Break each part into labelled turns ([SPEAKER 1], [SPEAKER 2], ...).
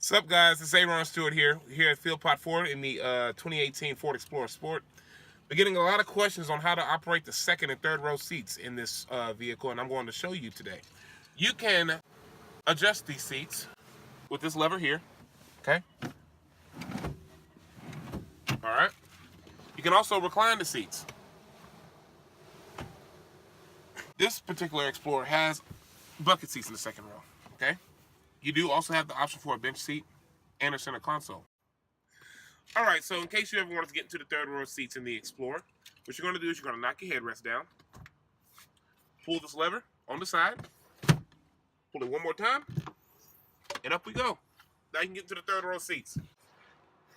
[SPEAKER 1] What's up, guys? It's AaRahn Stewart here at Philpott Ford in the 2018 Ford Explorer Sport. We're getting a lot of questions on how to operate the second and third row seats in this vehicle, and I'm going to show you today. You can adjust these seats with this lever here, okay? All right. You can also recline the seats. This particular Explorer has bucket seats in the second row, okay? You do also have the option for a bench seat and a center console. All right, so in case you ever wanted to get into the third row seats in the Explorer, what you're going to do is you're going to knock your headrest down, pull this lever on the side, pull it one more time, and up we go. Now you can get into the third row seats.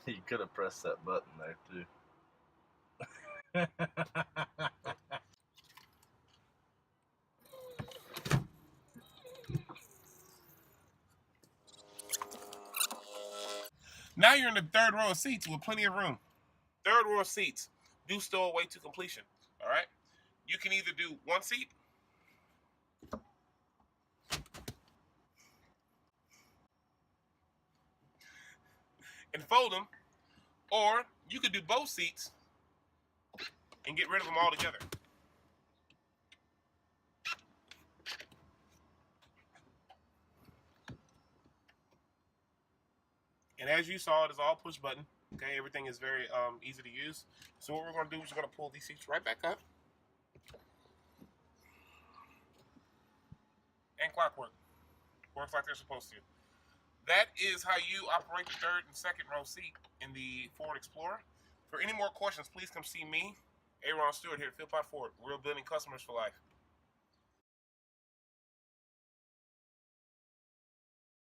[SPEAKER 2] You could have pressed that button there too.
[SPEAKER 1] Now you're in the third row of seats with plenty of room. Third row of seats do stow away to completion. All right, you can either do one seat and fold them, or you could do both seats and get rid of them all together. And as you saw, it is all push button. Okay, everything is very easy to use. So what we're going to do is we're going to pull these seats right back up. And clockwork. Works like they're supposed to. That is how you operate the third and second row seat in the Ford Explorer. For any more questions, please come see me, AaRahn Stewart here at Philpott Ford. We're building customers for life.